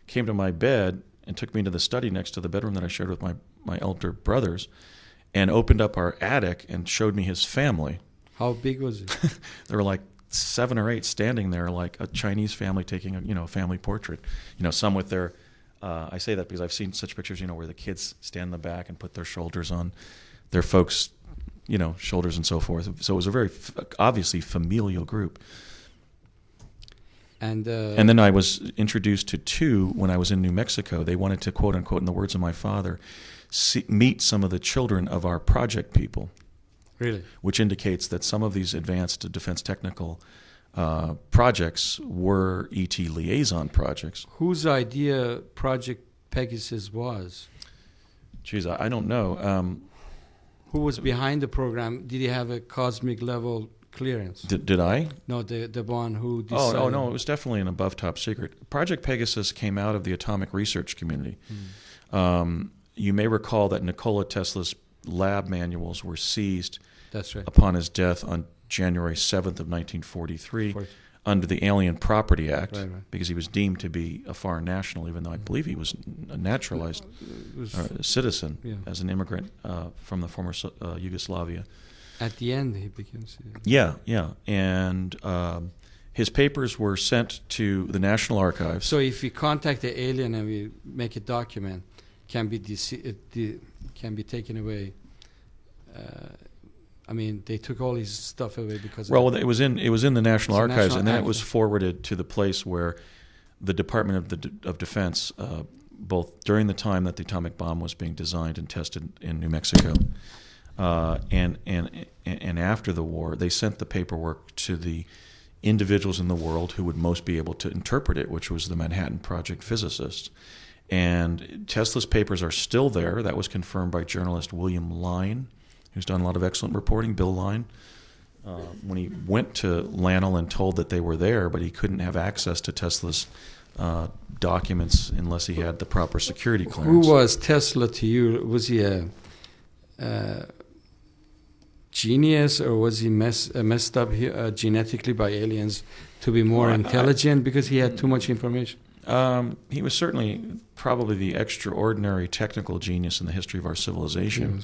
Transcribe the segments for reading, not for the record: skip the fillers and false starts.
came to my bed and took me into the study next to the bedroom that I shared with my elder brothers, and opened up our attic and showed me his family. How big was it? There were like 7 or 8 standing there, like a Chinese family taking a family portrait. Some with their. I say that because I've seen such pictures, where the kids stand in the back and put their shoulders on their folks' shoulders and so forth. So it was a very obviously familial group. And then I was introduced to 2 when I was in New Mexico. They wanted to, quote unquote, in the words of my father, meet some of the children of our project people. Really? Which indicates that some of these advanced defense technical projects were ET liaison projects. Whose idea Project Pegasus was? Geez, I don't know. Who was behind the program? Did he have a cosmic level clearance? Did I? No, the one who decided. Oh, no, it was definitely an above top secret. Project Pegasus came out of the atomic research community. You may recall that Nikola Tesla's lab manuals were seized That's right. upon his death on January 7th of 1943 under the Alien Property Act, right. because he was deemed to be a foreign national, even though I believe he was a naturalized citizen as an immigrant from the former Yugoslavia. At the end, he became citizen. Yeah. And his papers were sent to the National Archives. So if we contact the alien and we make a document, can be taken away. They took all his stuff away because. Well, it was in the National Archives, and then it was forwarded to the place where the Department of Defense, both during the time that the atomic bomb was being designed and tested in New Mexico, and after the war, they sent the paperwork to the individuals in the world who would most be able to interpret it, which was the Manhattan Project physicists. And Tesla's papers are still there. That was confirmed by journalist William Line, who's done a lot of excellent reporting, Bill Line, when he went to Lanel and told that they were there, but he couldn't have access to Tesla's documents unless he had the proper security clearance. Who was Tesla to you? Was he a genius, or was he messed up genetically by aliens to be more intelligent because he had too much information? He was certainly probably the extraordinary technical genius in the history of our civilization.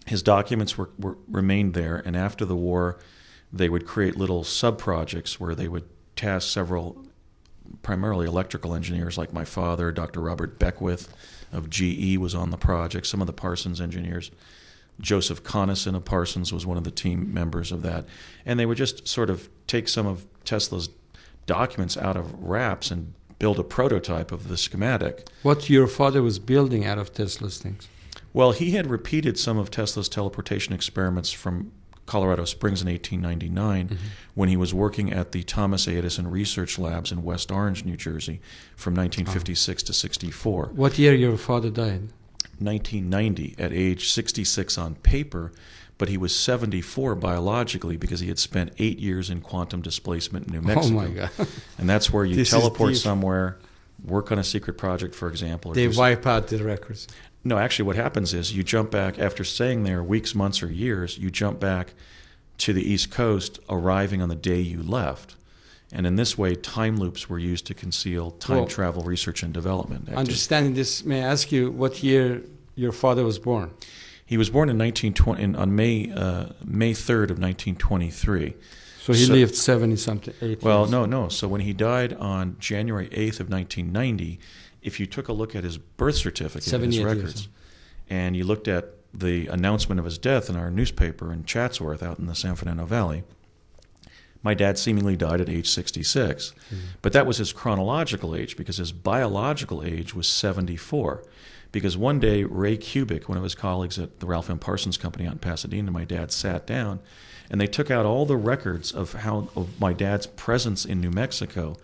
His documents remained there, and after the war, they would create little sub-projects where they would task several, primarily electrical engineers like my father. Dr. Robert Beckwith of GE was on the project, some of the Parsons engineers. Joseph Conason of Parsons was one of the team members of that. And they would just sort of take some of Tesla's documents out of wraps and build a prototype of the schematic. What your father was building out of Tesla's things? Well, he had repeated some of Tesla's teleportation experiments from Colorado Springs in 1899 when he was working at the Thomas A. Edison Research Labs in West Orange, New Jersey, from 1956 to 64. What year your father died? 1990, at age 66 on paper, but he was 74 biologically because he had spent 8 years in quantum displacement in New Mexico. Oh my God. And that's where you teleport somewhere, work on a secret project, for example. They wipe out the records. No, actually what happens is you jump back, after staying there weeks, months, or years, you jump back to the East Coast, arriving on the day you left. And in this way, time loops were used to conceal time travel research and development. Understanding this, may I ask you what year your father was born? He was born in 1920 on May 3rd of 1923. So he lived 70-something, 80 Well, years. no. So when he died on January 8th of 1990, if you took a look at his birth certificate and his records, and you looked at the announcement of his death in our newspaper in Chatsworth out in the San Fernando Valley, my dad seemingly died at age 66. But that was his chronological age, because his biological age was 74. Because one day, Ray Kubik, one of his colleagues at the Ralph M. Parsons Company out in Pasadena, my dad sat down, and they took out all the records of my dad's presence in New Mexico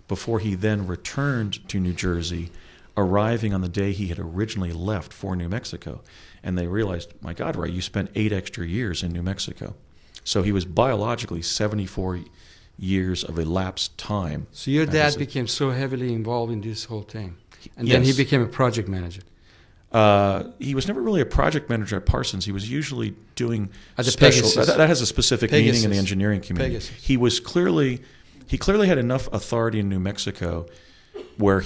before he then returned to New Jersey, arriving on the day he had originally left for New Mexico. And they realized, my God, Ray, you spent 8 extra years in New Mexico. So he was biologically 74 years of elapsed time. So your dad became so heavily involved in this whole thing. And then he became a project manager. He was never really a project manager at Parsons. He was usually doing special. That has a specific meaning in the engineering community. He clearly had enough authority in New Mexico where